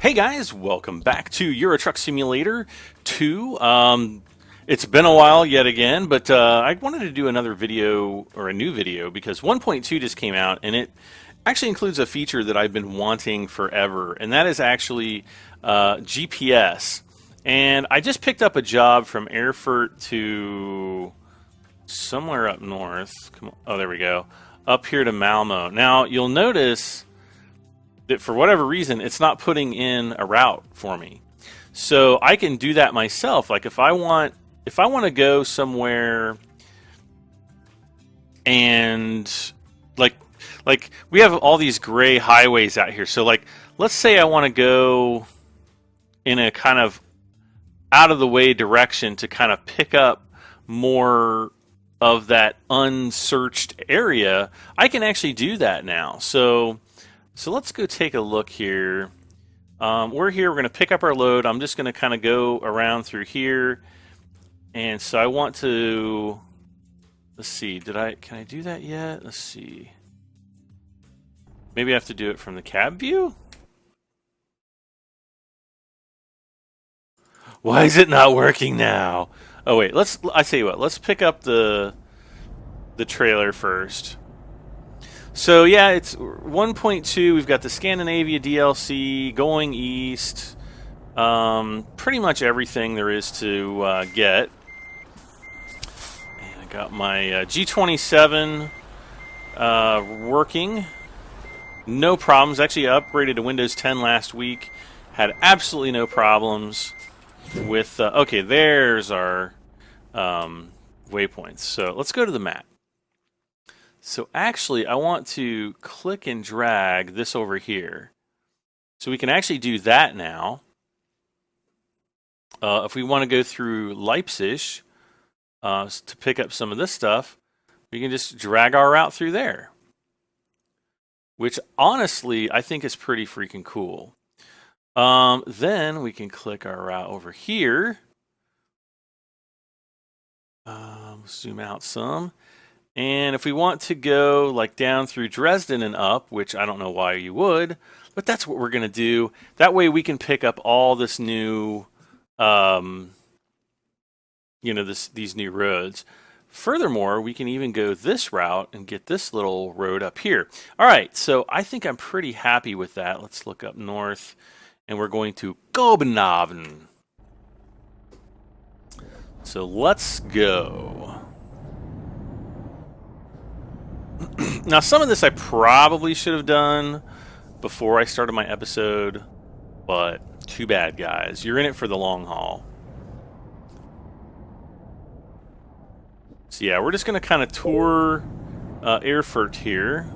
Hey guys, welcome back to Euro Truck Simulator 2. It's been a while yet again, but I wanted to do another video, or a new video, because 1.2 just came out, and it actually includes a feature that I've been wanting forever, and that is actually GPS. And I just picked up a job from Erfurt to somewhere up north. Come on. Oh, there we go. Up here to Malmo. Now, you'll notice that for whatever reason, it's not putting in a route for me. So I can do that myself. Like if I want to go somewhere and like we have all these gray highways out here. So like let's say I want to go in a kind of out of the way direction to kind of pick up more of that unsearched area. I can actually do that now. So let's go take a look here. We're here. We're going to pick up our load. I'm just going to kind of go around through here. And so I want to... Let's see. Can I do that yet? Let's see. Maybe I have to do it from the cab view? Why is it not working now? Oh, wait. I tell you what. Let's pick up the trailer first. So yeah, it's 1.2. We've got the Scandinavia DLC, going east, pretty much everything there is to get. And I got my G27 working, no problems. Actually, I upgraded to Windows 10 last week, had absolutely no problems with. Okay, there's our waypoints. So let's go to the map. So actually, I want to click and drag this over here. So we can actually do that now. If we want to go through Leipzig to pick up some of this stuff, we can just drag our route through there. Which, honestly, I think is pretty freaking cool. Then we can click our route over here. Zoom out some. And if we want to go like down through Dresden and up, which I don't know why you would, but that's what we're going to do. That way we can pick up all this new, these new roads. Furthermore, we can even go this route and get this little road up here. All right, so I think I'm pretty happy with that. Let's look up north, and we're going to Copenhagen. So let's go. Now, some of this I probably should have done before I started my episode, but too bad, guys. You're in it for the long haul. So yeah, we're just going to kind of tour Erfurt here.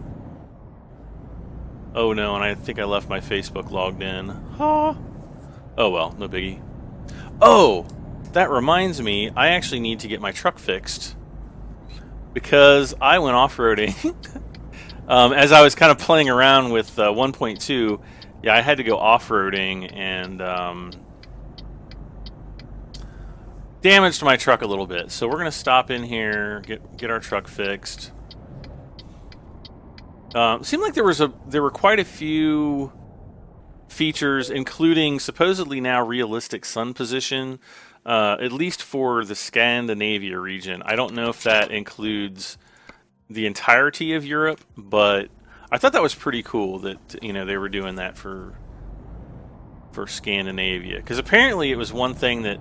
Oh no, and I think I left my Facebook logged in. Huh. Oh well, no biggie. Oh, that reminds me, I actually need to get my truck fixed. Because I went off-roading, as I was kind of playing around with 1.2, yeah, I had to go off-roading and damaged my truck a little bit. So we're going to stop in here, get our truck fixed. Seemed like there were quite a few features, including supposedly now realistic sun position. At least for the Scandinavia region. I don't know if that includes the entirety of Europe, but I thought that was pretty cool that they were doing that for Scandinavia. Because apparently it was one thing that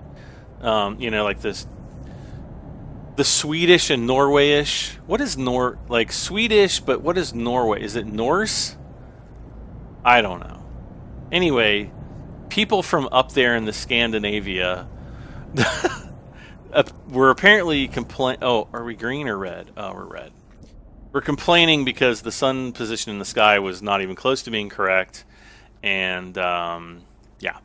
like the Swedish and Norwayish. What is like Swedish? But what is Norway? Is it Norse? I don't know. Anyway, people from up there in the Scandinavia. We're apparently complaining. Oh, are we green or red? Oh, we're red. We're complaining because the sun position in the sky was not even close to being correct, and yeah.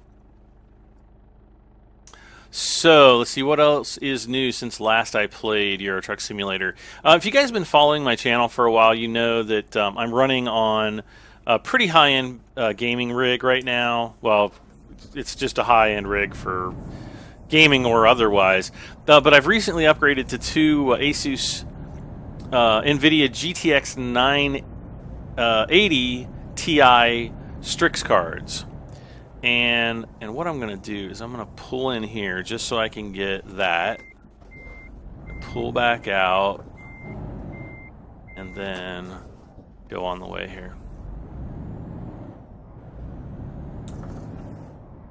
So let's see what else is new since last I played Euro Truck Simulator. If you guys have been following my channel for a while, you know that I'm running on a pretty high-end gaming rig right now. Well, it's just a high-end rig for gaming or otherwise, but I've recently upgraded to two Asus NVIDIA GTX 980 Ti Strix cards, And what I'm going to do is I'm going to pull in here just so I can get that. Pull back out. And then go on the way here.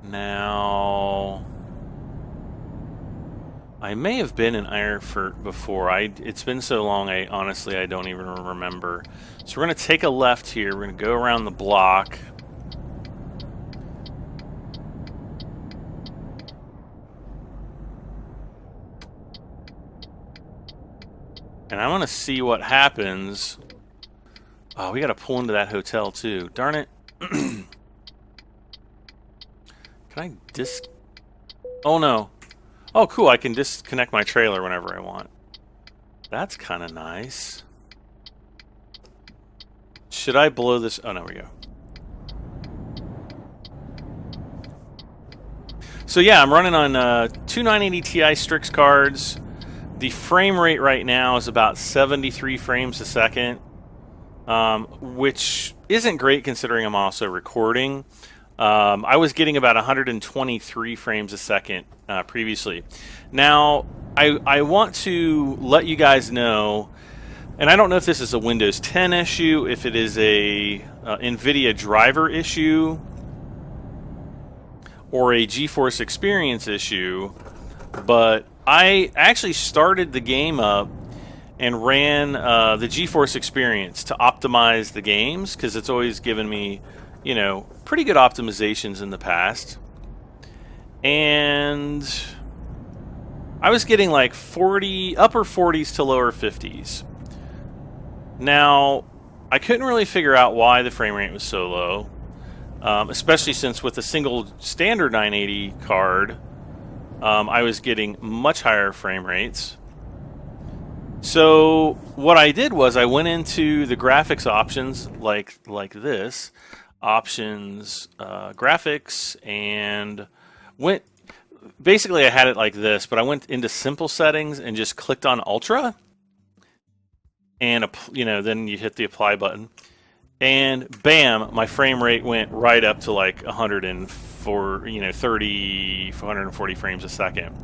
Now, I may have been in Erfurt before. It's been so long, honestly, I don't even remember. So we're going to take a left here. We're going to go around the block. And I want to see what happens. Oh, we got to pull into that hotel too. Darn it. Can I Oh no. Oh cool, I can disconnect my trailer whenever I want. That's kind of nice. Should I blow this? Oh, no, we go. So yeah, I'm running on two 980 Ti Strix cards. The frame rate right now is about 73 frames a second, which isn't great considering I'm also recording. I was getting about 123 frames a second previously. Now, I want to let you guys know, and I don't know if this is a Windows 10 issue, if it is a NVIDIA driver issue, or a GeForce Experience issue, but I actually started the game up and ran the GeForce Experience to optimize the games, because it's always given me, you know, pretty good optimizations in the past. And I was getting like upper 40s to lower 50s. Now, I couldn't really figure out why the frame rate was so low, especially since with a single standard 980 card, I was getting much higher frame rates. So what I did was I went into the graphics options like this, options, graphics, and basically I had it like this, but I went into simple settings and just clicked on ultra, and then you hit the apply button, and bam, my frame rate went right up to like 440 frames a second.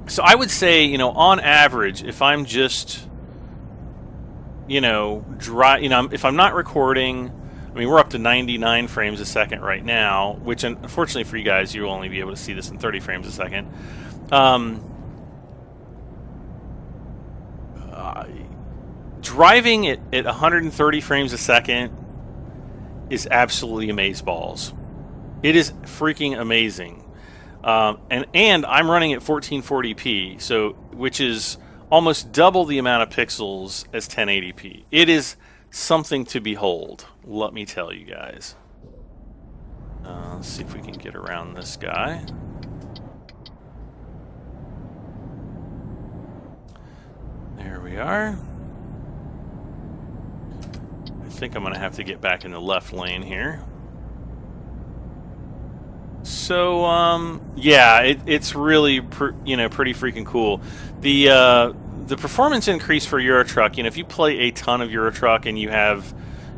So I would say, on average, if I'm just, if I'm not recording, I mean, we're up to 99 frames a second right now, which unfortunately for you guys, you'll only be able to see this in 30 frames a second. Driving at 130 frames a second is absolutely amazeballs. It is freaking amazing. And I'm running at 1440p, which is almost double the amount of pixels as 1080p. It is something to behold, let me tell you guys. Let's see if we can get around this guy. There we are. I think I'm going to have to get back in the left lane here. So, yeah, it's really, pretty freaking cool. The performance increase for Euro Truck, if you play a ton of Euro Truck and you have,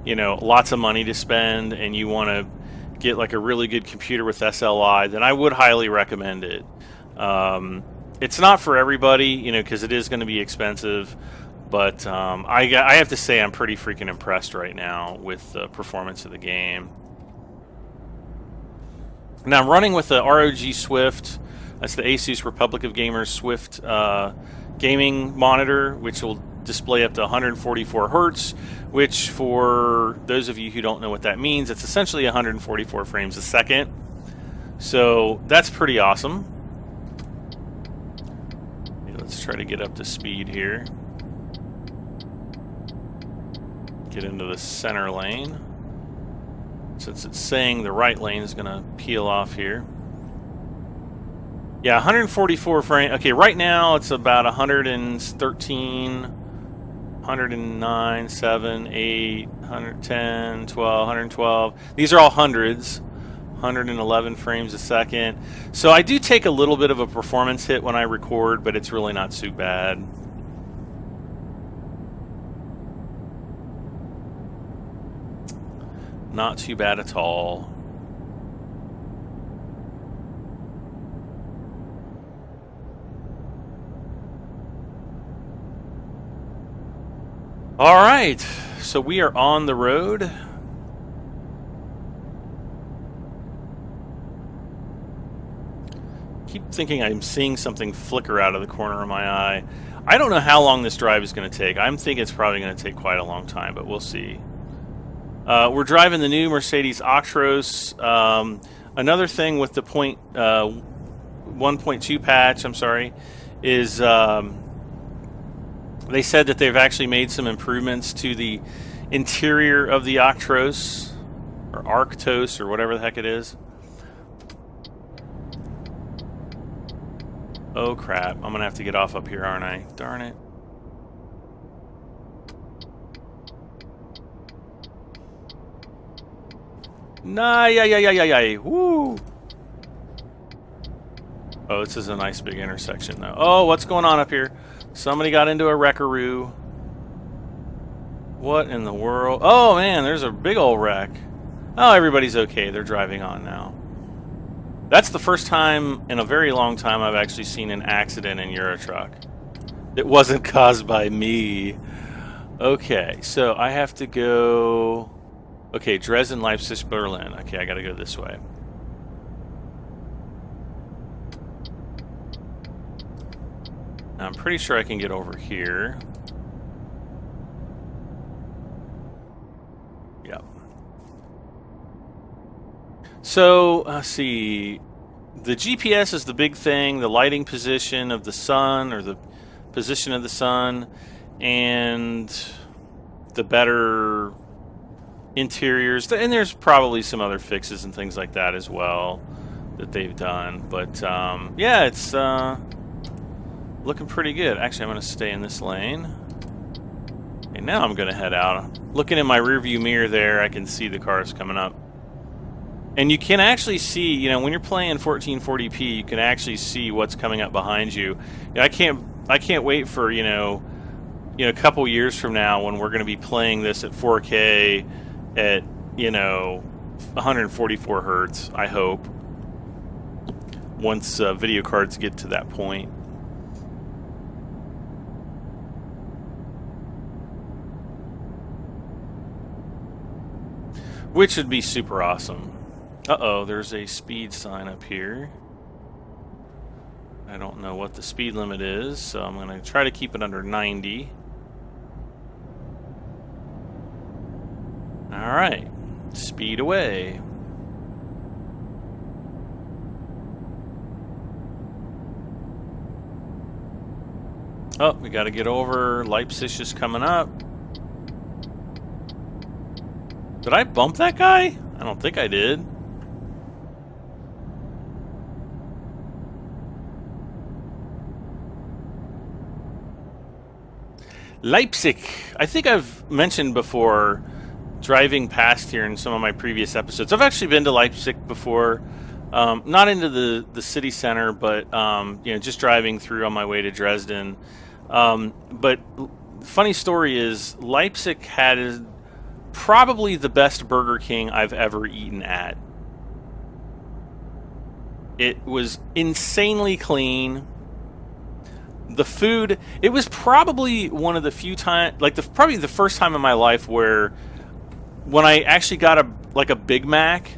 lots of money to spend and you want to get like a really good computer with SLI, then I would highly recommend it. It's not for everybody, because it is going to be expensive, but I have to say I'm pretty freaking impressed right now with the performance of the game. Now I'm running with the ROG Swift. That's the Asus Republic of Gamers Swift gaming monitor, which will display up to 144 hertz, which for those of you who don't know what that means, it's essentially 144 frames a second. So that's pretty awesome. Okay, let's try to get up to speed here. Get into the center lane. Since it's saying the right lane is going to peel off here. Yeah, 144 frame. Okay, right now it's about 113, 109, 7, 8, 110, 12, 112. These are all hundreds. 111 frames a second. So I do take a little bit of a performance hit when I record, but it's really not too bad. Not too bad at all. All right, so we are on the road. Keep thinking I'm seeing something flicker out of the corner of my eye. I don't know how long this drive is going to take. I'm thinking it's probably going to take quite a long time, but we'll see. We're driving the new Mercedes Actros. Another thing with the 1.2 patch, I'm sorry, is they said that they've actually made some improvements to the interior of the Actros, or Arctos, or whatever the heck it is. Oh crap, I'm going to have to get off up here, aren't I? Darn it. Nah, yeah. Woo! Oh, this is a nice big intersection, though. Oh, what's going on up here? Somebody got into a wreckaroo. What in the world? Oh, man, there's a big old wreck. Oh, everybody's okay. They're driving on now. That's the first time in a very long time I've actually seen an accident in Eurotruck. It wasn't caused by me. Okay, so I have to go... Okay, Dresden, Leipzig, Berlin. Okay, I gotta go this way. I'm pretty sure I can get over here. Yep. So, let's see. The GPS is the big thing, the lighting position of the sun, or the position of the sun, and the better interiors. And there's probably some other fixes and things like that as well that they've done. But, yeah, it's looking pretty good. Actually, I'm going to stay in this lane. And now I'm going to head out. Looking in my rearview mirror there, I can see the cars coming up. And you can actually see, you know, when you're playing 1440p, you can actually see what's coming up behind you. I can't wait for, you know, a couple years from now when we're going to be playing this at 4K at, you know, 144 hertz, I hope. Once video cards get to that point. Which would be super awesome. Uh-oh, there's a speed sign up here. I don't know what the speed limit is, so I'm going to try to keep it under 90. Alright, speed away. Oh, we got to get over. Leipzig is coming up. Did I bump that guy? I don't think I did. Leipzig. I think I've mentioned before, driving past here in some of my previous episodes. I've actually been to Leipzig before. Not into the city center, but you know, just driving through on my way to Dresden. But funny story is, Leipzig had probably the best Burger King I've ever eaten at. It was insanely clean. The food, it was probably one of the few times, like probably the first time in my life where when I actually got a Big Mac,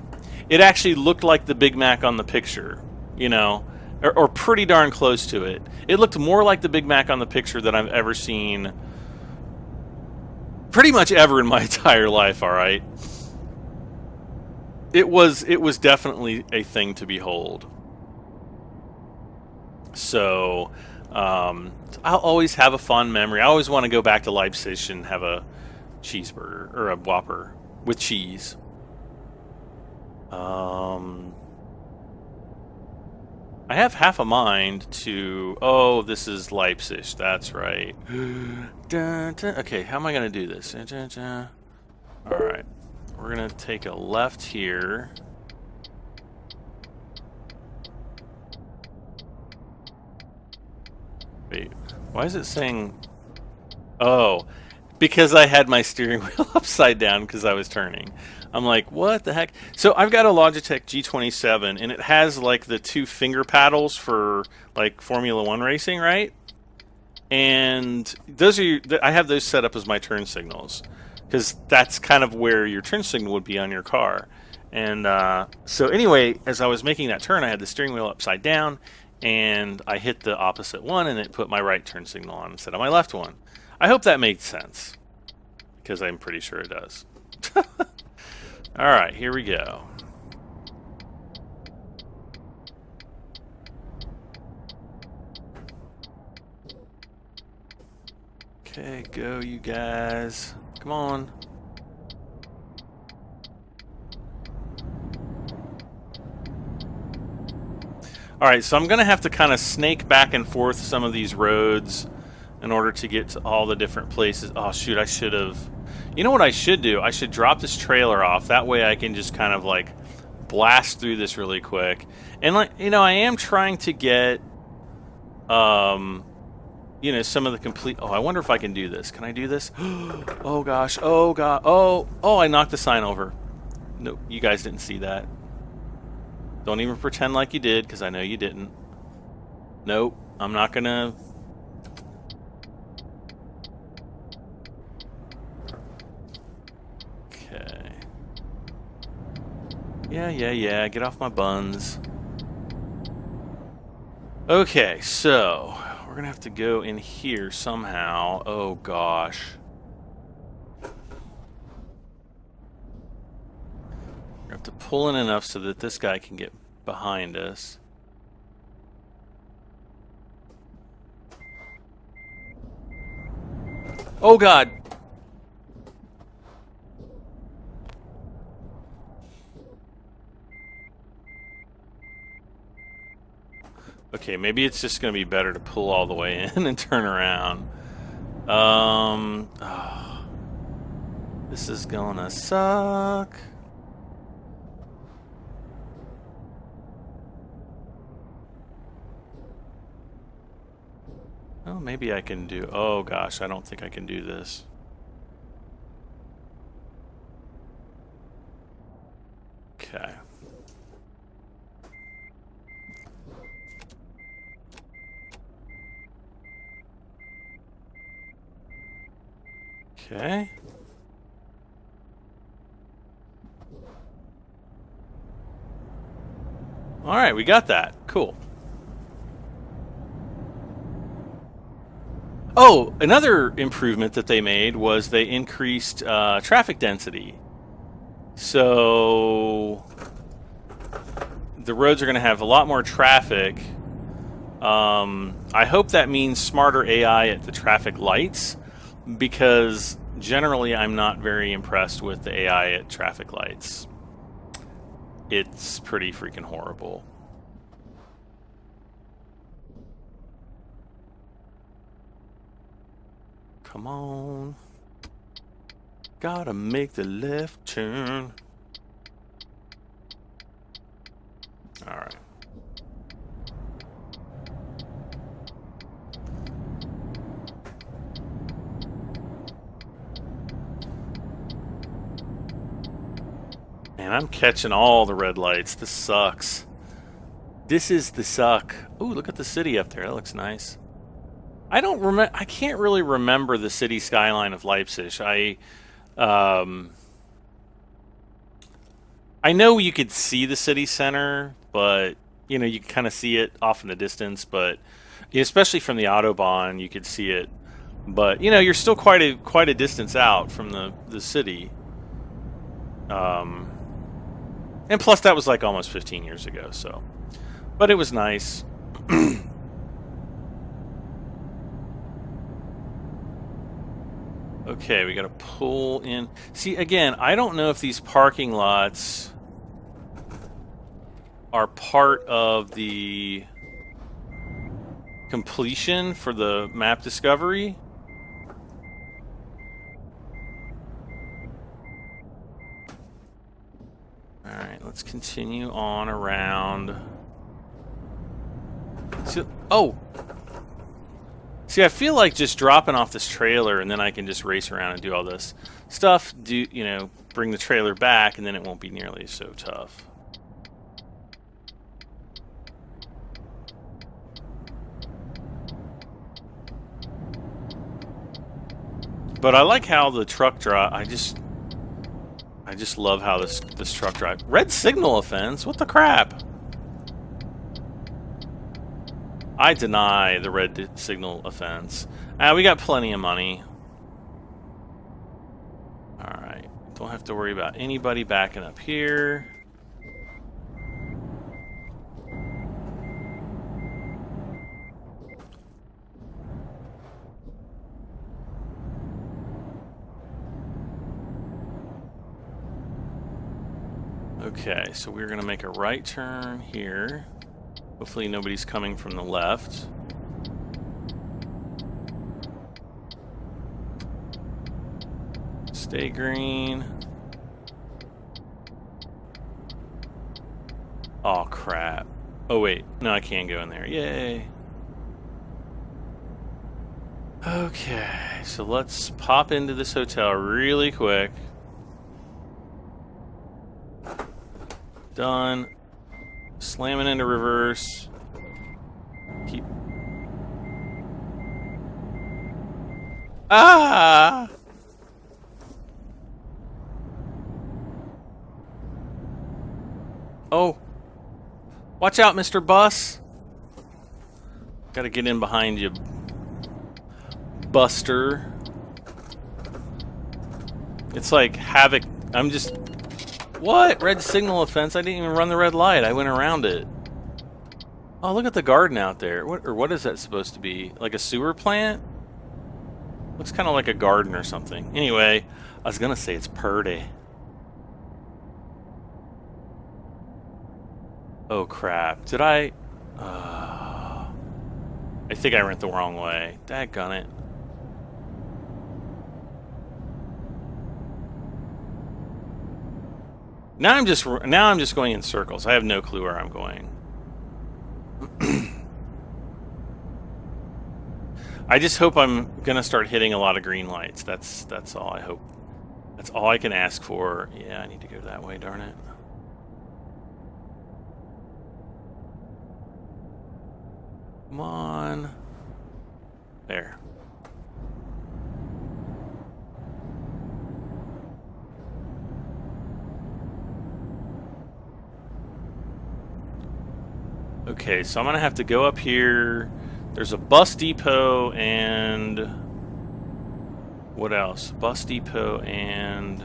it actually looked like the Big Mac on the picture, you know, or pretty darn close to it. It looked more like the Big Mac on the picture than I've ever seen pretty much ever in my entire life, all right? It was definitely a thing to behold. So, I'll always have a fond memory. I always want to go back to Leipzig and have a cheeseburger, or a Whopper with cheese. I have half a mind to... Oh, this is Leipzig. That's right. Okay, how am I going to do this? Alright. We're going to take a left here. Wait, why is it saying... Oh, because I had my steering wheel upside down because I was turning. I'm like, what the heck? So I've got a Logitech G27, and it has like the two finger paddles for like Formula One racing, right? And those are I have those set up as my turn signals, because that's kind of where your turn signal would be on your car. And so anyway, as I was making that turn, I had the steering wheel upside down, and I hit the opposite one, and it put my right turn signal on instead of my left one. I hope that made sense, because I'm pretty sure it does. All right, here we go. Okay, go you guys. Come on. Alright, so I'm going to have to kind of snake back and forth some of these roads in order to get to all the different places. Oh, shoot, I should have... You know what I should do? I should drop this trailer off. That way I can just kind of, like, blast through this really quick. And, like, you know, I am trying to get, you know, some of the complete... Oh, I wonder if I can do this. Can I do this? Oh, gosh. Oh, God. Oh, I knocked the sign over. Nope, you guys didn't see that. Don't even pretend like you did, because I know you didn't. Nope, I'm not gonna... Okay. Yeah, get off my buns. Okay, so... We're gonna have to go in here somehow. Oh, gosh. We have to pull in enough so that this guy can get behind us. Oh, God! Okay, maybe it's just going to be better to pull all the way in and turn around. Oh, this is gonna suck. Oh, maybe I can do... Oh, gosh, I don't think I can do this. Okay. Okay. All right, we got that. Cool. Oh, another improvement that they made was they increased traffic density. So the roads are going to have a lot more traffic. I hope that means smarter AI at the traffic lights, because generally I'm not very impressed with the AI at traffic lights. It's pretty freaking horrible. Come on. Gotta make the left turn. Alright. Man, I'm catching all the red lights. This sucks. This is the suck. Ooh, look at the city up there. That looks nice. I don't remember. I can't really remember the city skyline of Leipzig. I know you could see the city center, but you know you can kind of see it off in the distance. But especially from the Autobahn, you could see it. But you know you're still quite a distance out from the city. And plus that was like almost 15 years ago. So, but it was nice. Okay, we gotta pull in. See, again, I don't know if these parking lots are part of the completion for the map discovery. Alright, let's continue on around. So, oh! See, I feel like just dropping off this trailer and then I can just race around and do all this stuff, you know, bring the trailer back, and then it won't be nearly so tough. But I like how the truck drive. I just love how this truck drive. Red signal offense. What the crap? I deny the red signal offense. We got plenty of money. All right. Don't have to worry about anybody backing up here. Okay, so we're going to make a right turn here. Hopefully nobody's coming from the left. Stay green. Oh, crap. Oh, wait. No, I can't go in there. Yay. Okay, so let's pop into this hotel really quick. Done. Slamming into reverse. Keep. Ah! Oh. Watch out, Mr. Bus. Gotta get in behind you, Buster. It's like havoc. I'm just... What? Red signal offense? I didn't even run the red light. I went around it. Oh, look at the garden out there. What is that supposed to be? Like a sewer plant? Looks kind of like a garden or something. Anyway, I was going to say it's purty. Oh, crap. Did I... I think I went the wrong way. Daggone it. Now I'm just going in circles. I have no clue where I'm going. I just hope I'm gonna start hitting a lot of green lights. That's all I hope. That's all I can ask for. Yeah, I need to go that way, darn it. Come on. There. Okay, so I'm gonna have to go up here. There's a bus depot and what else? Bus depot and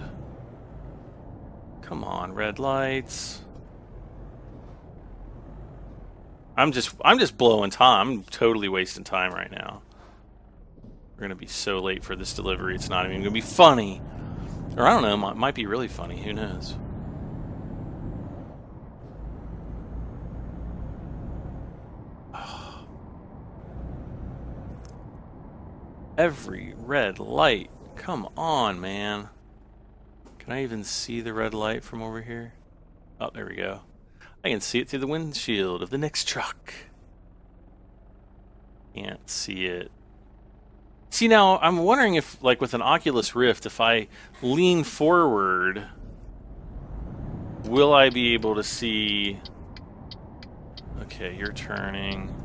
come on, red lights. I'm just blowing time. I'm totally wasting time right now. We're gonna be so late for this delivery. It's not even gonna be funny, or I don't know. It might be really funny. Who knows? Every red light. Come on, man. Can I even see the red light from over here? Oh, there we go. I can see it through the windshield of the next truck. Can't see it. See, now, I'm wondering if, like with an Oculus Rift, if I lean forward, will I be able to see... Okay, you're turning...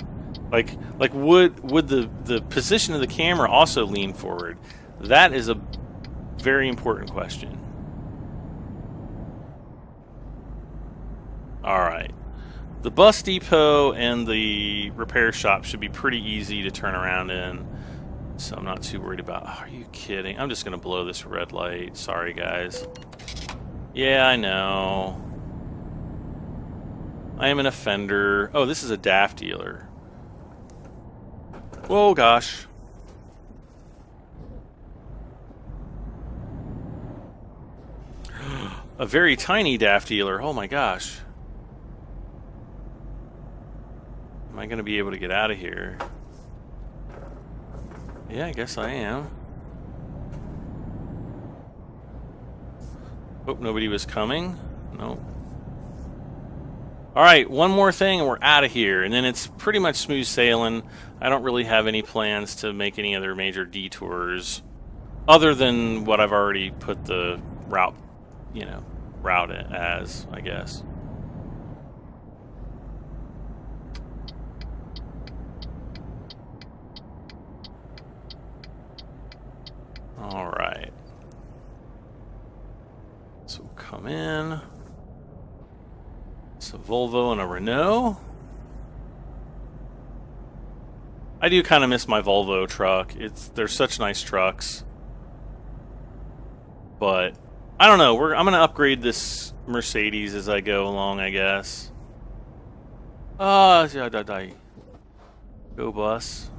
Like would the position of the camera also lean forward? That is a very important question. All right. The bus depot and the repair shop should be pretty easy to turn around in. So I'm not too worried about... Oh, are you kidding? I'm just going to blow this red light. Sorry, guys. Yeah, I know. I am an offender. Oh, this is a DAF dealer. Oh gosh. A very tiny DAF dealer. Oh my gosh. Am I going to be able to get out of here? Yeah, I guess I am. Hope nobody was coming. Nope. Alright, one more thing and we're out of here. And then it's pretty much smooth sailing. I don't really have any plans to make any other major detours other than what I've already put the route, route it as, I guess. All right. So we'll come in. It's a Volvo and a Renault. I do kind of miss my Volvo truck. They're such nice trucks. But I don't know. I'm going to upgrade this Mercedes as I go along, I guess. Go bus.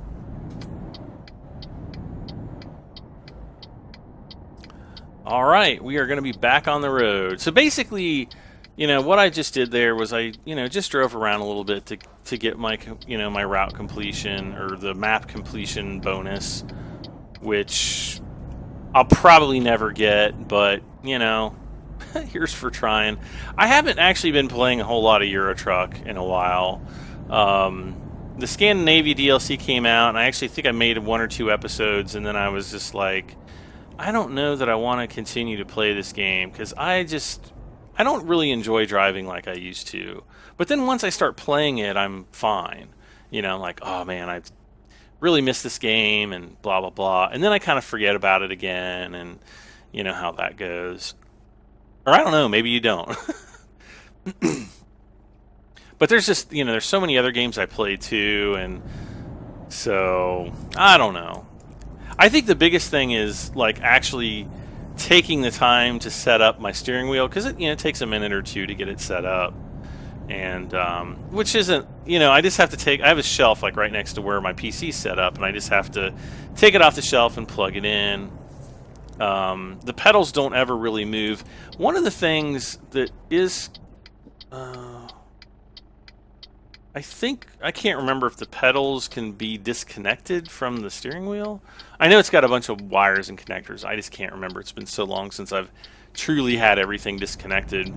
All right, we are going to be back on the road. So basically, what I just did there was I, just drove around a little bit to get my, my route completion or the map completion bonus, which I'll probably never get, but, here's for trying. I haven't actually been playing a whole lot of Euro Truck in a while. The Scandinavia DLC came out, and I actually think I made 1 or 2 episodes, and then I was just like, I don't know that I want to continue to play this game, because I don't really enjoy driving like I used to. But then once I start playing it, I'm fine. Like, oh man, I really miss this game, and blah, blah, blah. And then I kind of forget about it again, and how that goes. Or I don't know, maybe you don't. But there's just, there's so many other games I play too, and so, I don't know. I think the biggest thing is, like, actually taking the time to set up my steering wheel, because it takes a minute or two to get it set up. And, which isn't, I just have to I have a shelf, like, right next to where my PC's set up, and I just have to take it off the shelf and plug it in. The pedals don't ever really move. One of the things that is, I can't remember if the pedals can be disconnected from the steering wheel. I know it's got a bunch of wires and connectors. I just can't remember. It's been so long since I've truly had everything disconnected.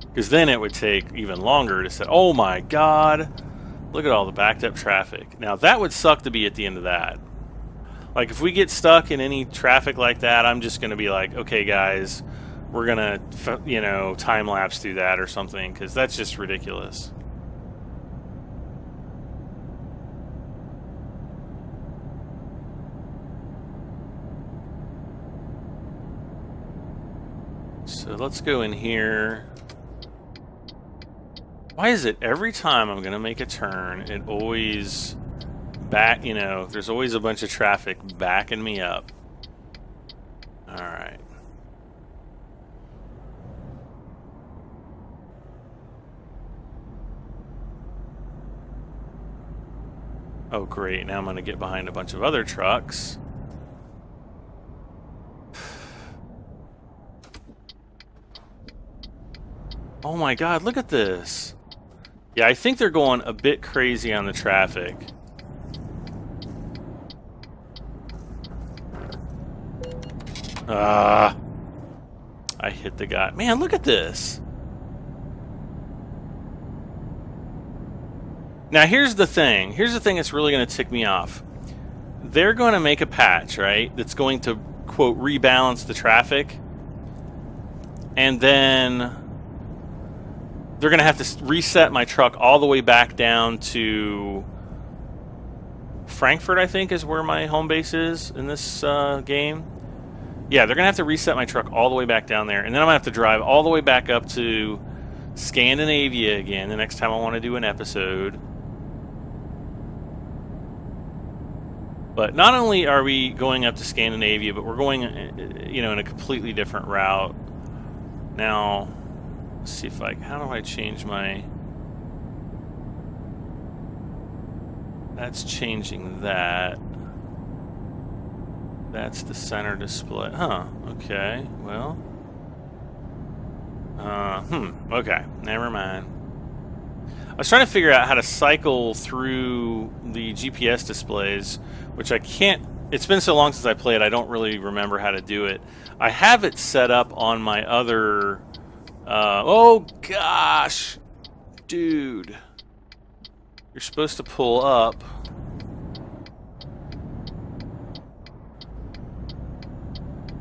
Because then it would take even longer to set. Oh my god. Look at all the backed up traffic. Now that would suck to be at the end of that. Like if we get stuck in any traffic like that, I'm just going to be like, okay guys, we're going to, time lapse through that or something, because that's just ridiculous. So let's go in here. Why is it every time I'm going to make a turn, it always there's always a bunch of traffic backing me up. All right. Oh, great. Now I'm going to get behind a bunch of other trucks. Oh my god, look at this. Yeah, I think they're going a bit crazy on the traffic. I hit the guy. Man, look at this. Now, here's the thing. Here's the thing that's really going to tick me off. They're going to make a patch, right, that's going to, quote, rebalance the traffic. And then they're going to have to reset my truck all the way back down to Frankfurt, I think, is where my home base is in this game. Yeah, they're going to have to reset my truck all the way back down there. And then I'm going to have to drive all the way back up to Scandinavia again the next time I want to do an episode. But not only are we going up to Scandinavia, but we're going, in a completely different route. Now, let's see if how do I change my... That's changing that. That's the center display. Huh, okay, well. Okay, never mind. I was trying to figure out how to cycle through the GPS displays, which I can't. It's been so long since I played, I don't really remember how to do it. I have it set up on my other. Oh gosh, dude, you're supposed to pull up.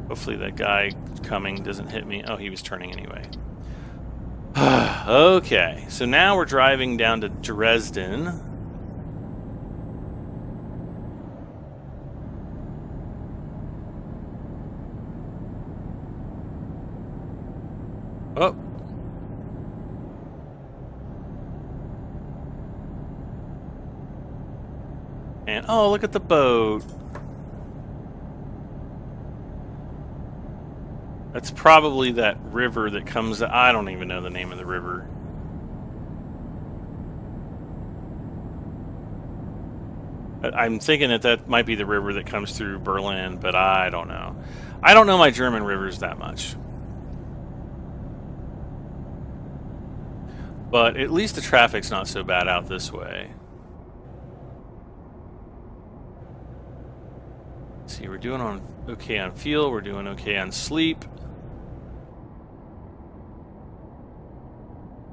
Hopefully that guy coming doesn't hit me. Oh, he was turning anyway. Okay, so now we're driving down to Dresden. Oh. And, oh, look at the boat. That's probably that river that comes... I don't even know the name of the river. I'm thinking that that might be the river that comes through Berlin, but I don't know. I don't know my German rivers that much. But at least the traffic's not so bad out this way. Let's see, we're doing okay on fuel, we're doing okay on sleep.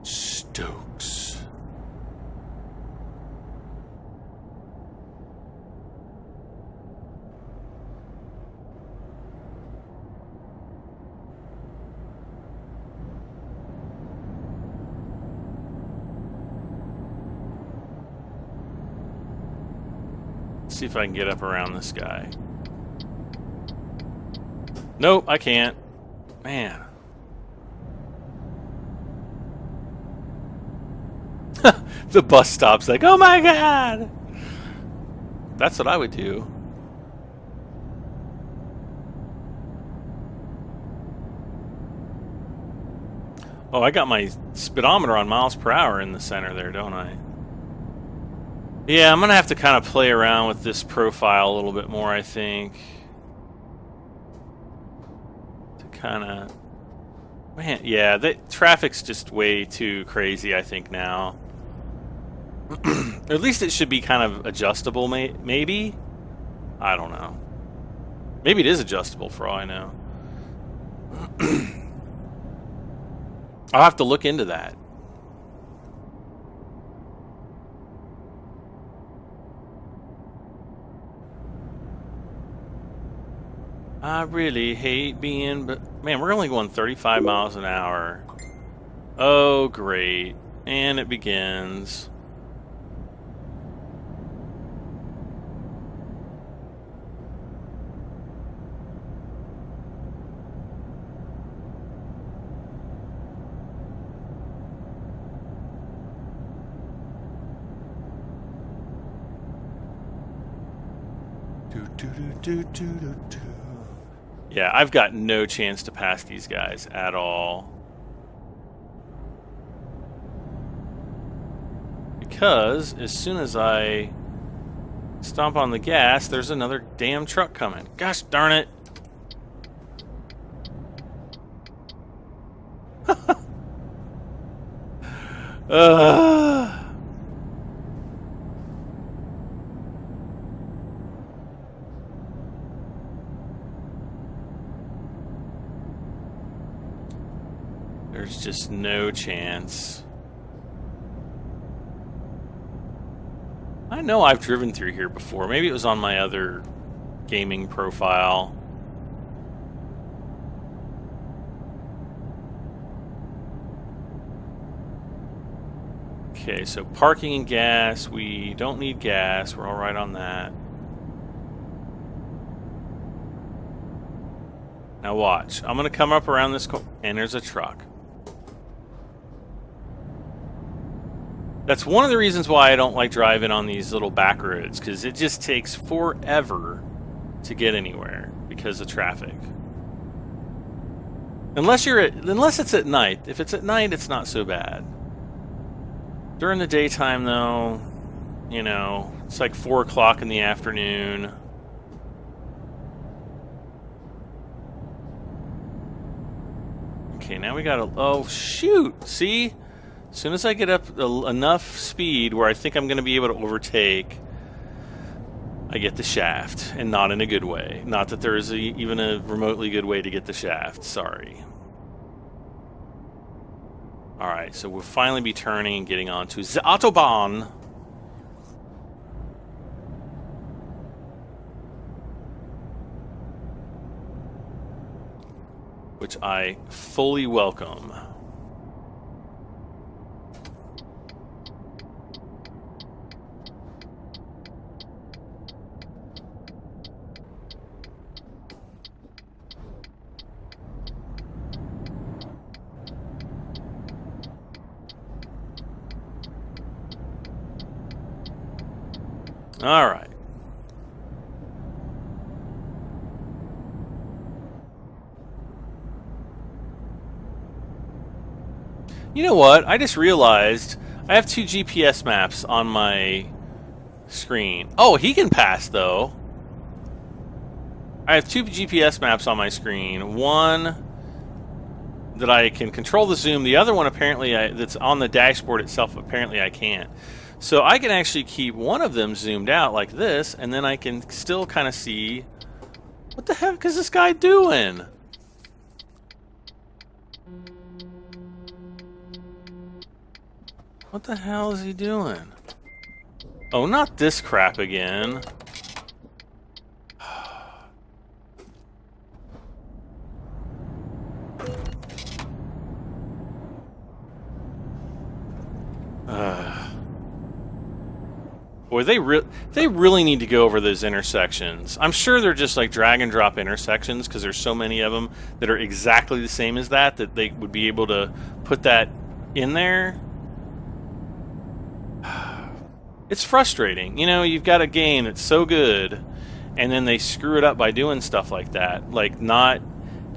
Stokes. Let's see if I can get up around this guy. Nope, I can't. Man. The bus stops like, oh my god! That's what I would do. Oh, I got my speedometer on miles per hour in the center there, don't I? Yeah, I'm going to have to kind of play around with this profile a little bit more, I think. To kind of... Man, yeah, the traffic's just way too crazy, I think, now. Or at least it should be kind of adjustable, maybe? I don't know. Maybe it is adjustable for all I know. I'll have to look into that. I really hate being... But man, we're only going 35 miles an hour. Oh, great. And it begins. Yeah, I've got no chance to pass these guys at all. Because as soon as I stomp on the gas, there's another damn truck coming. Gosh darn it. There's just no chance. I know I've driven through here before. Maybe it was on my other gaming profile. Okay, so parking and gas. We don't need gas. We're all right on that. Now watch. I'm going to come up around this corner, and there's a truck. That's one of the reasons why I don't like driving on these little back roads, because it just takes forever to get anywhere because of traffic. Unless it's at night. If it's at night, it's not so bad. During the daytime, though, you know, it's like 4 o'clock in the afternoon. Okay, now we gotta... Oh, shoot! See? As soon as I get up enough speed where I think I'm going to be able to overtake, I get the shaft, and not in a good way. Not that there is even a remotely good way to get the shaft. Sorry. Alright, so we'll finally be turning and getting onto the Autobahn. Which I fully welcome. All right. You know what? I just realized I have 2 GPS maps on my screen. Oh, he can pass, though. I have 2 GPS maps on my screen. One that I can control the zoom. The other one, apparently, that's on the dashboard itself, apparently I can't. So I can actually keep one of them zoomed out like this, and then I can still kind of see... What the heck is this guy doing? What the hell is he doing? Oh, not this crap again. Boy, they really need to go over those intersections. I'm sure they're just like drag and drop intersections because there's so many of them that are exactly the same as that they would be able to put that in there. It's frustrating. You know, you've got a game that's so good, and then they screw it up by doing stuff like that, like not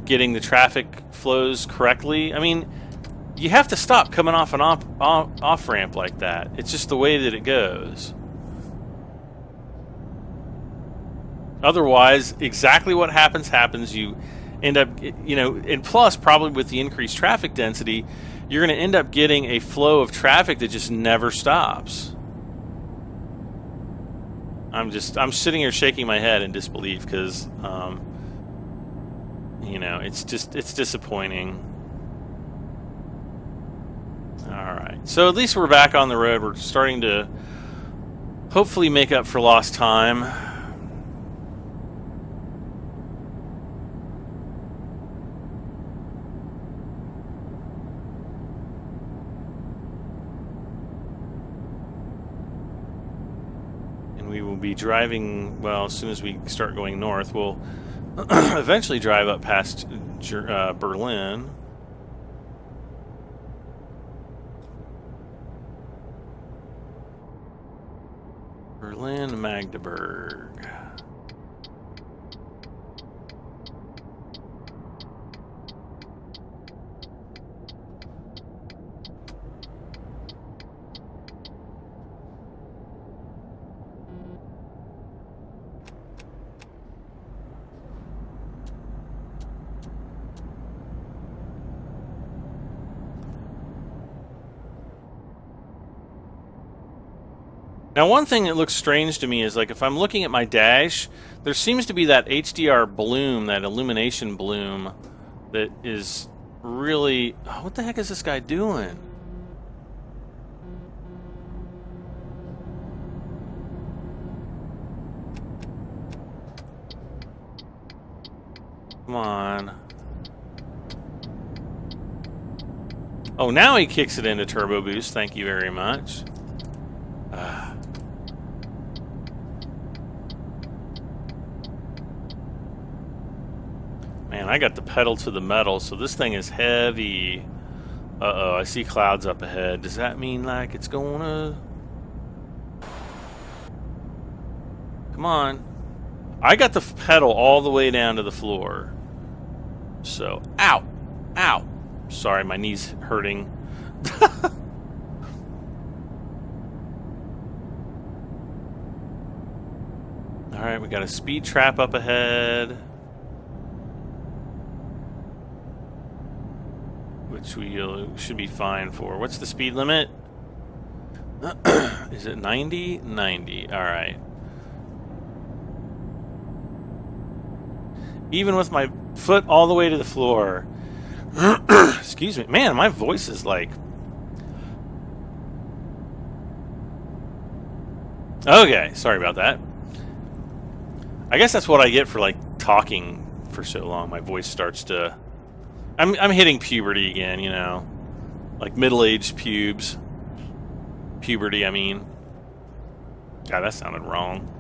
getting the traffic flows correctly. I mean, you have to stop coming off an off ramp like that. It's just the way that it goes. Otherwise, exactly what happens. You end up, you know, and plus, probably with the increased traffic density, you're going to end up getting a flow of traffic that just never stops. I'm sitting here shaking my head in disbelief because, you know, it's disappointing. All right, so at least we're back on the road. We're starting to hopefully make up for lost time. And we will be driving, well, as soon as we start going north, we'll eventually drive up past Berlin. Berlin, Magdeburg. Now, one thing that looks strange to me is, like, if I'm looking at my dash, there seems to be that HDR bloom, that illumination bloom, that is really... Oh, what the heck is this guy doing? Come on. Oh, now he kicks it into turbo boost. Thank you very much. Man, I got the pedal to the metal, so this thing is heavy. Uh-oh, I see clouds up ahead. Does that mean, like, it's gonna... Come on. I got the pedal all the way down to the floor. So, ow! Ow! Sorry, my knee's hurting. Alright, we got a speed trap up ahead. Which we should be fine for. What's the speed limit? Is it 90? 90. Alright. Even with my foot all the way to the floor. Excuse me. Man, my voice is like... Okay, sorry about that. I guess that's what I get for, like, talking for so long. My voice starts to... I'm hitting puberty again, you know. Like middle-aged pubes. Puberty, I mean. God, that sounded wrong.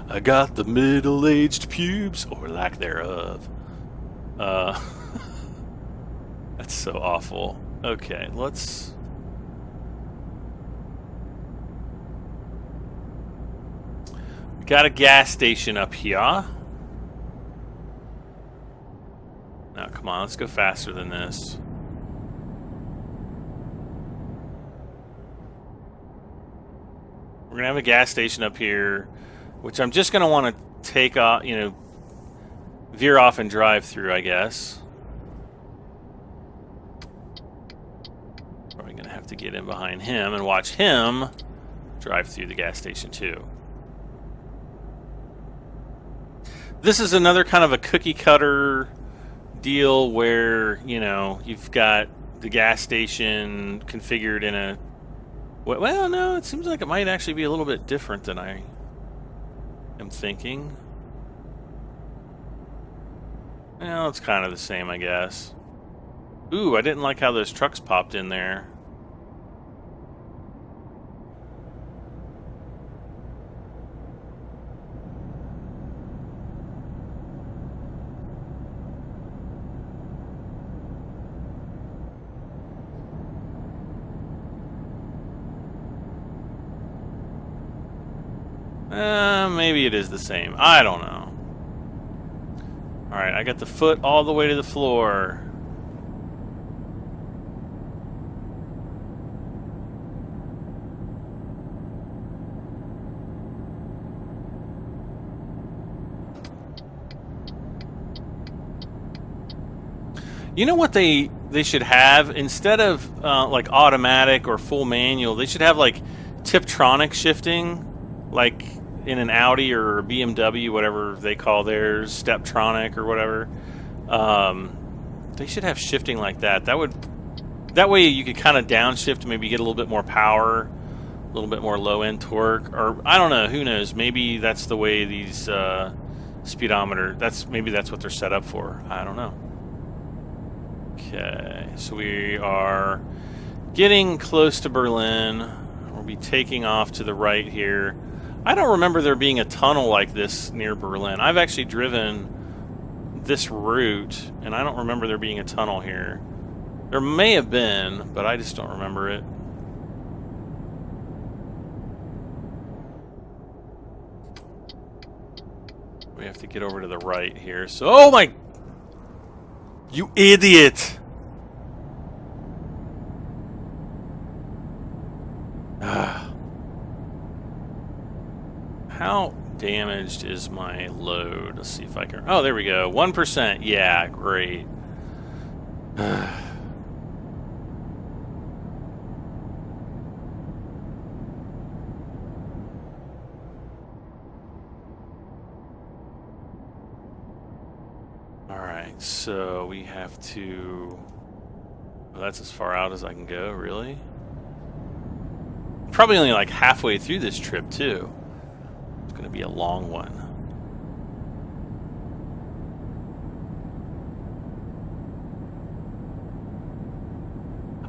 I got the middle-aged pubes, or lack thereof. That's so awful. Okay, let's... Got a gas station up here. Now, come on, let's go faster than this. We're gonna have a gas station up here, which I'm just gonna want to take off, you know, veer off and drive through, I guess. Probably gonna have to get in behind him and watch him drive through the gas station too. This is another kind of a cookie cutter deal where, you know, you've got the gas station configured in a... Well, no, it seems like it might actually be a little bit different than I am thinking. Well, it's kind of the same, I guess. Ooh, I didn't like how those trucks popped in there. Maybe it is the same. I don't know. Alright, I got the foot all the way to the floor. You know what they should have? Instead of like automatic or full manual, they should have like Tiptronic shifting, like in an Audi or a BMW, whatever they call theirs, Steptronic or whatever. They should have shifting like that. That way you could kind of downshift, maybe get a little bit more power, a little bit more low end torque, or I don't know. Who knows? Maybe that's the way these speedometer. Maybe that's what they're set up for. I don't know. Okay, so we are getting close to Berlin. We'll be taking off to the right here. I don't remember there being a tunnel like this near Berlin. I've actually driven this route, and I don't remember there being a tunnel here. There may have been, but I just don't remember it. We have to get over to the right here. So, oh my... You idiot! How damaged is my load? Let's see if I can... Oh, there we go. 1%. Yeah, great. Alright, so we have to... Well, that's as far out as I can go, really? Probably only like halfway through this trip, too. It's going to be a long one.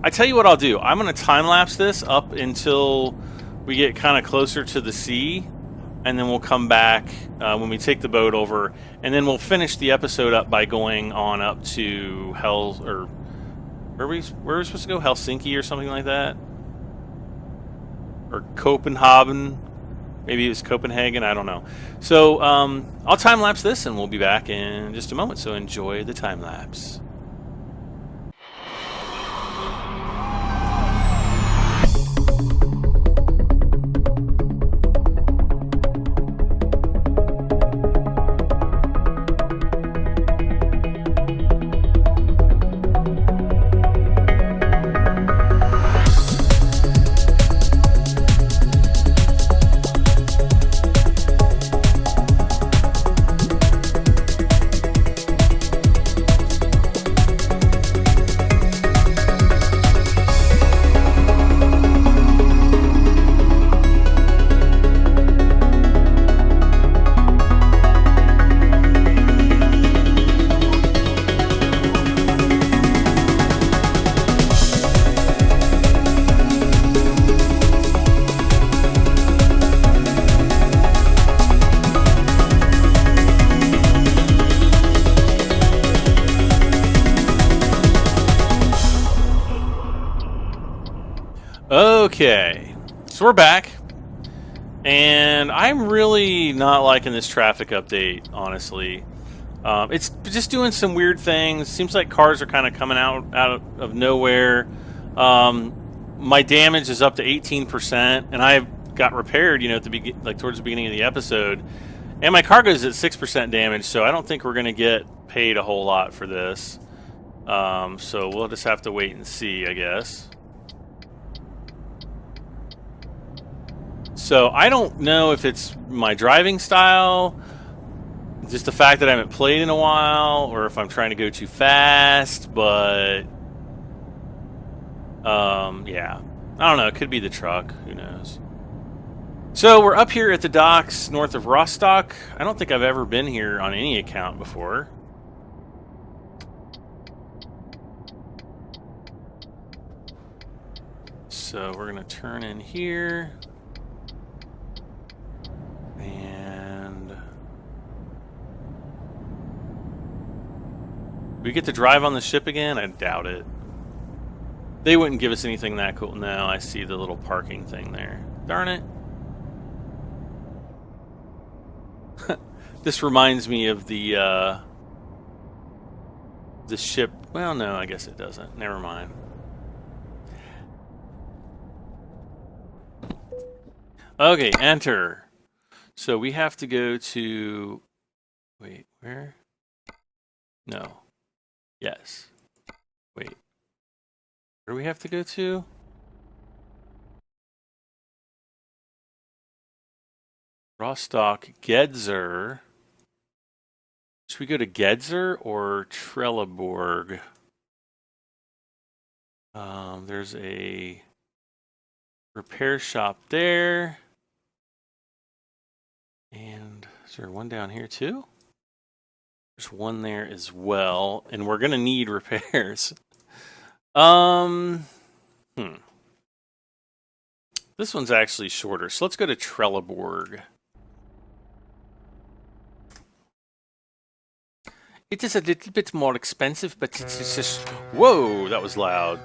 I tell you what I'll do. I'm going to time-lapse this up until we get kind of closer to the sea, and then we'll come back when we take the boat over, and then we'll finish the episode up by going on up to where are we supposed to go? Helsinki or something like that? Or Copenhagen? Maybe it was Copenhagen, I don't know. So I'll time-lapse this, and we'll be back in just a moment, so enjoy the time-lapse. Okay, so we're back. And I'm really not liking this traffic update, honestly. It's just doing some weird things. Seems like cars are kind of coming out of nowhere. My damage is up to 18%, and I got repaired, at the towards the beginning of the episode. And my car goes at 6% damage, so I don't think we're going to get paid a whole lot for this. So we'll just have to wait and see, I guess. So I don't know if it's my driving style, just the fact that I haven't played in a while, or if I'm trying to go too fast, but yeah. I don't know, it could be the truck, who knows. So we're up here at the docks north of Rostock. I don't think I've ever been here on any account before. So we're going to turn in here. And we get to drive on the ship again? I doubt it. They wouldn't give us anything that cool. No, I see the little parking thing there. Darn it. This reminds me of the ship. Well, no, I guess it doesn't. Never mind. Okay, enter. So we have to go to... Wait, where? No. Yes. Wait. Where do we have to go to? Rostock, Gedser. Should we go to Gedser or Trelleborg? There's a repair shop there. And is there one down here too? There's one there as well. And we're going to need repairs. This one's actually shorter. So let's go to Trelleborg. It is a little bit more expensive, but it's just... Whoa, that was loud.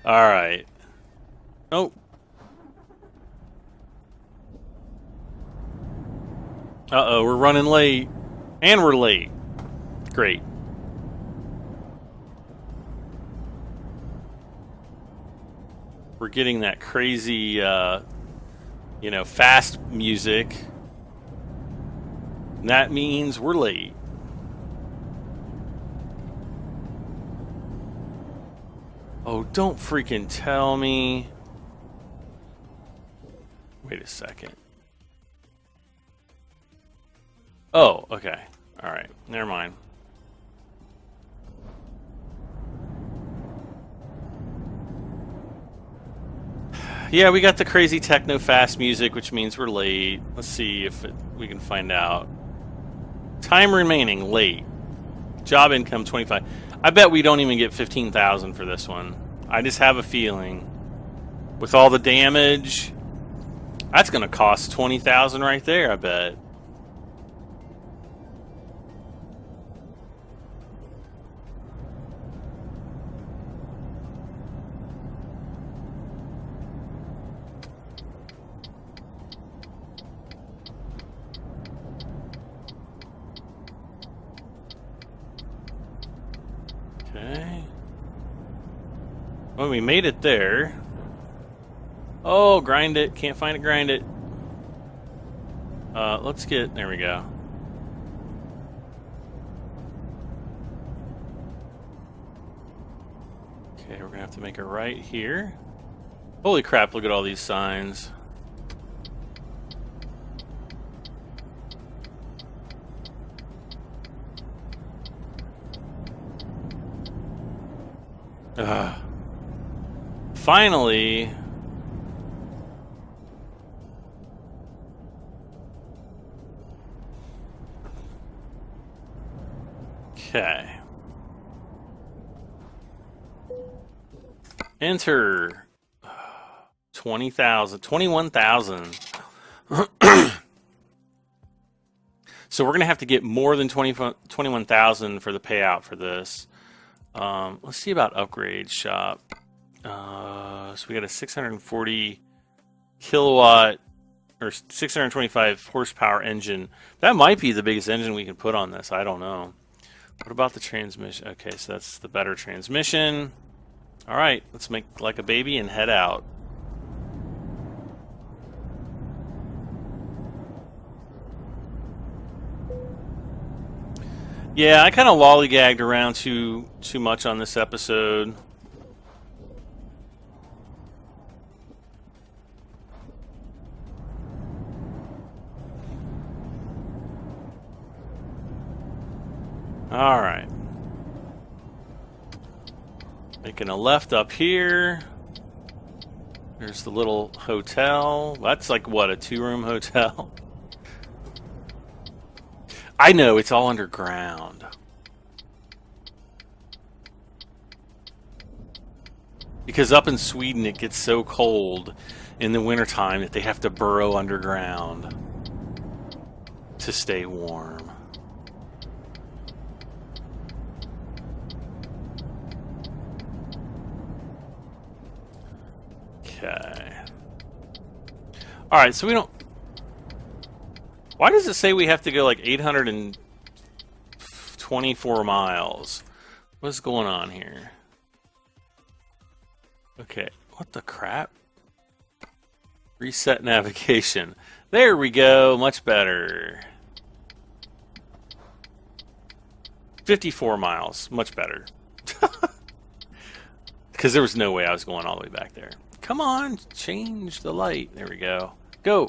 All right. Oh. Uh-oh, we're running late. And we're late. Great. We're getting that crazy, fast music. And that means we're late. Oh, don't freaking tell me. Wait a second. Oh, okay. All right. Never mind. Yeah, we got the crazy techno fast music, which means we're late. Let's see if we can find out. Time remaining, late. Job income 25. I bet we don't even get 15,000 for this one. I just have a feeling. With all the damage, that's going to cost 20,000 right there, I bet. Okay. Well, we made it there. Oh, grind it. Can't find it, grind it. Let's get... There we go. Okay, we're going to have to make a right here. Holy crap, look at all these signs. Finally. Okay. Enter. 20,000, 21,000. So we're going to have to get more than 21,000 for the payout for this. Let's see about upgrade shop. So we got a 640 kilowatt or 625 horsepower engine. That might be the biggest engine we can put on this. I don't know. What about the transmission? Okay, so that's the better transmission. All right, let's make like a baby and head out. Yeah, I kind of lollygagged around too much on this episode. All right. Making a left up here. There's the little hotel. That's like, what, a 2-room hotel? I know, it's all underground. Because up in Sweden it gets so cold in the wintertime that they have to burrow underground to stay warm. Okay. Alright, so we don't... Why does it say we have to go like 824 miles? What's going on here? Okay, what the crap? Reset navigation. There we go, much better. 54 miles, much better. Because there was no way I was going all the way back there. Come on, change the light. There we go. Go!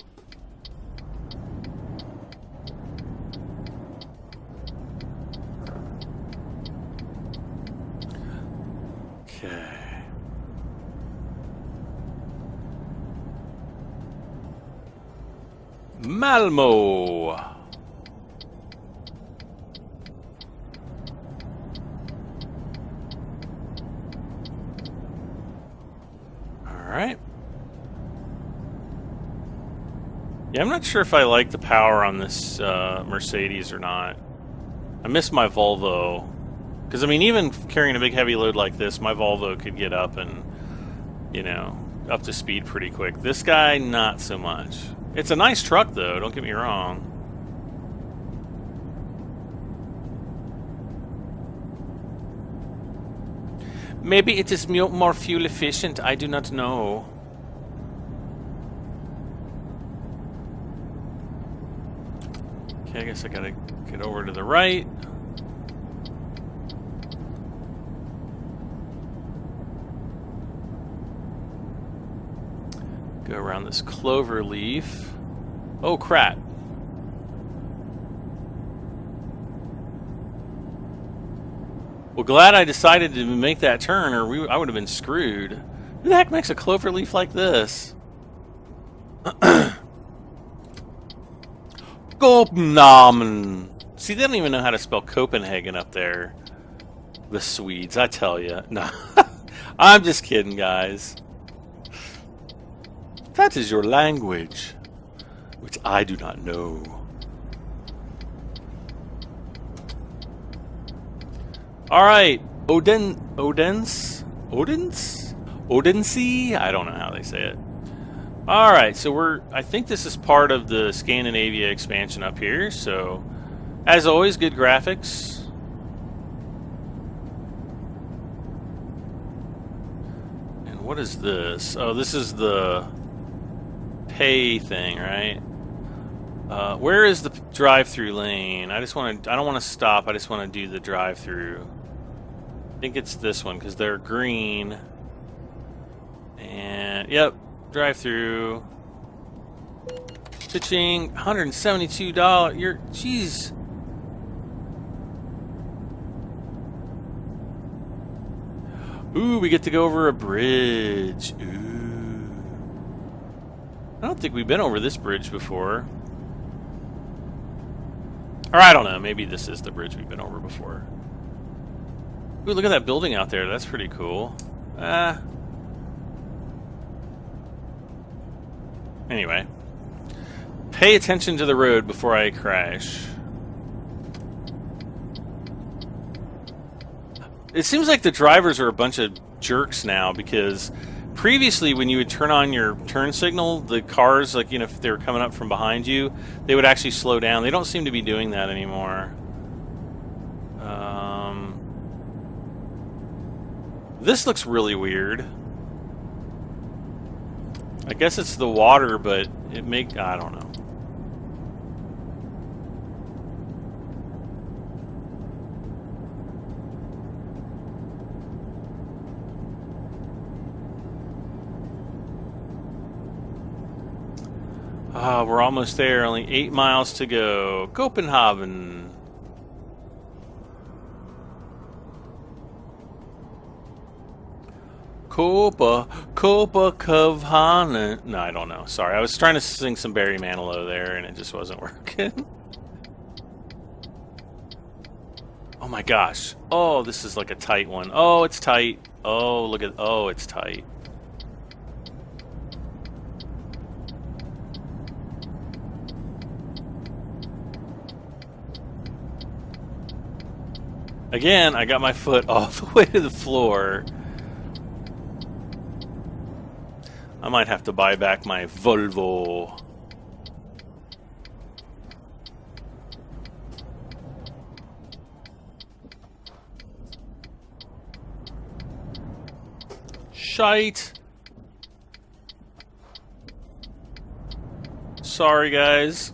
Okay. Malmo! Alright. Yeah, I'm not sure if I like the power on this Mercedes or not. I miss my Volvo. Because, I mean, even carrying a big heavy load like this, my Volvo could get up and, you know, up to speed pretty quick. This guy, not so much. It's a nice truck, though, don't get me wrong. Maybe it is more fuel efficient, I do not know. Okay, I guess I gotta get over to the right. Go around this clover leaf. Oh, crap. Well, glad I decided to make that turn, or I would have been screwed. Who the heck makes a clover leaf like this? Copenhagen. See, they don't even know how to spell Copenhagen up there. The Swedes, I tell you. No, I'm just kidding, guys. That is your language, which I do not know. All right, Odense? I don't know how they say it. All right, so I think this is part of the Scandinavia expansion up here. So, as always, good graphics. And what is this? Oh, this is the pay thing, right? Where is the drive-through lane? I don't want to stop. I just want to do the drive-through. I think it's this one because they're green. And yep, drive-through. Pitching, $172. Jeez. Ooh, we get to go over a bridge. Ooh. I don't think we've been over this bridge before. Or I don't know, maybe this is the bridge we've been over before. Ooh, look at that building out there. That's pretty cool. Anyway. Pay attention to the road before I crash. It seems like the drivers are a bunch of jerks now because previously, when you would turn on your turn signal, the cars, like, you know, if they were coming up from behind you, they would actually slow down. They don't seem to be doing that anymore. This looks really weird. I guess it's the water, but I don't know. We're almost there. Only 8 miles to go. Copenhagen. Copenhagen. No, I don't know. Sorry, I was trying to sing some Barry Manilow there, and it just wasn't working. Oh my gosh. Oh, this is like a tight one. Oh, it's tight. Oh, look at. Oh, it's tight. Again, I got my foot all the way to the floor. I might have to buy back my Volvo. Shite. Sorry, guys.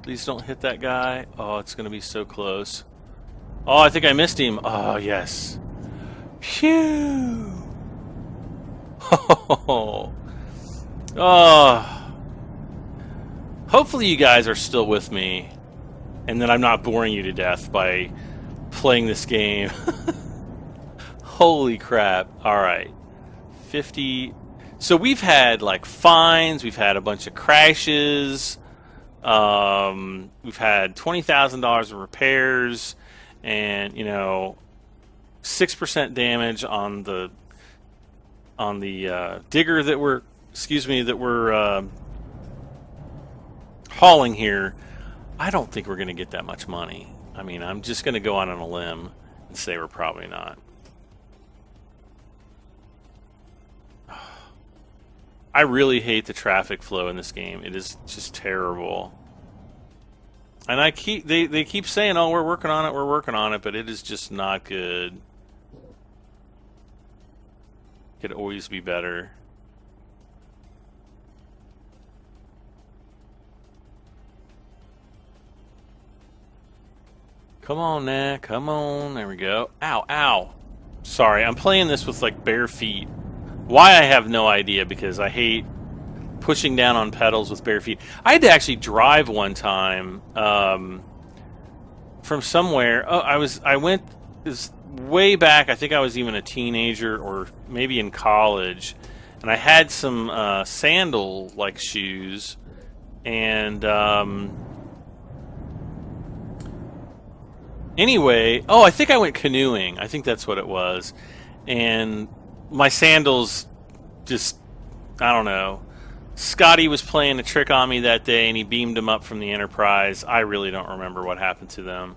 Please don't hit that guy. Oh, it's going to be so close. Oh, I think I missed him. Oh, yes. Phew. Oh. Oh. Hopefully you guys are still with me and that I'm not boring you to death by playing this game. Holy crap. All right. 50. So we've had like fines. We've had a bunch of crashes. We've had $20,000 of repairs, and 6% damage on the digger that we're hauling here. I don't think we're going to get that much money. I mean, I'm just going to go out on a limb and say we're probably not. I really hate the traffic flow in this game. It is just terrible. And they keep saying, "Oh, we're working on it," but it is just not good. Could always be better. Come on now, come on. There we go. Ow, ow. Sorry, I'm playing this with like bare feet. Why, I have no idea, because I hate pushing down on pedals with bare feet. I had to actually drive one time from somewhere. Oh, I went this way back. I think I was even a teenager or maybe in college, and I had some sandal-like shoes, and anyway, oh, I think I went canoeing. I think that's what it was, and my sandals just, I don't know. Scotty was playing a trick on me that day, and he beamed them up from the Enterprise. I really don't remember what happened to them.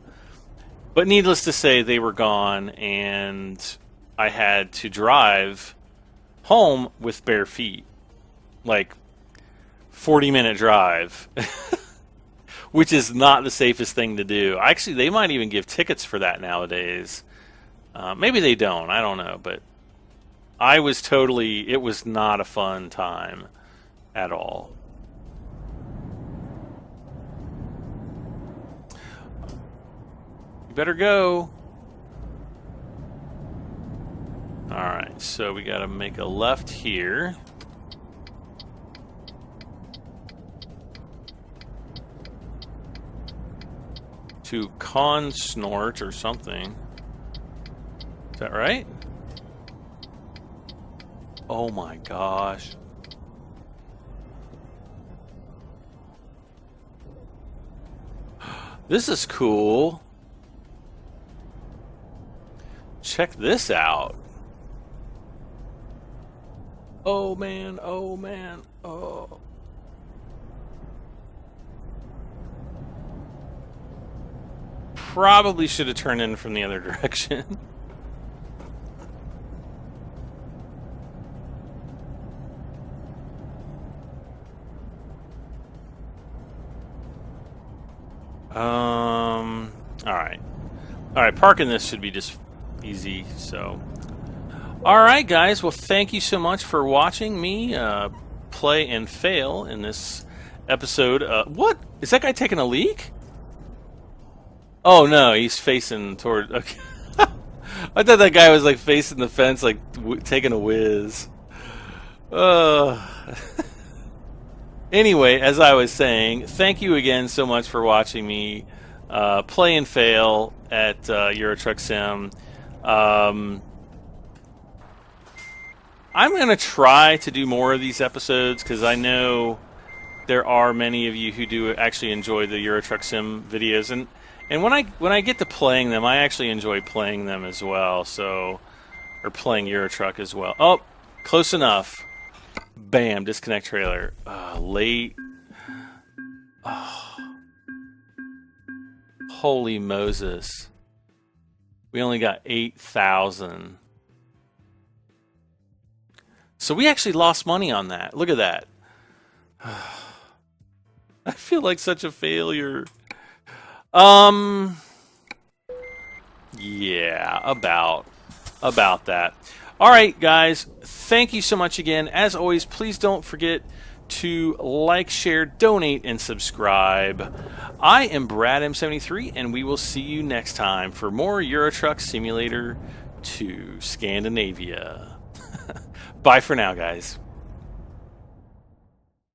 But needless to say, they were gone, and I had to drive home with bare feet. Like, 40-minute drive. Which is not the safest thing to do. Actually, they might even give tickets for that nowadays. Maybe they don't. I don't know, but it was not a fun time at all. You better go. Alright, so we gotta make a left here. To Consnort or something. Is that right? Oh my gosh. This is cool. Check this out. Oh man, oh man, oh. probably should have turned in from the other direction. All right, parking this should be just easy, so. All right, guys, well, thank you so much for watching me play and fail in this episode. What? Is that guy taking a leak? Oh, no, he's facing toward... Okay. I thought that guy was, like, facing the fence, like, taking a whiz. Anyway, as I was saying, thank you again so much for watching me play and fail at Euro Truck Sim. I'm going to try to do more of these episodes because I know there are many of you who do actually enjoy the Euro Truck Sim videos, and when I get to playing them, I actually enjoy playing them as well. So, or playing Euro Truck as well. Oh, close enough. Bam! Disconnect trailer. Late. Oh. Holy Moses! We only got 8,000. So we actually lost money on that. Look at that. I feel like such a failure. Yeah, about that. All right, guys. Thank you so much again. As always, please don't forget to like, share, donate, and subscribe. I am Brad M73, and we will see you next time for more Euro Truck Simulator 2 Scandinavia. Bye for now, guys.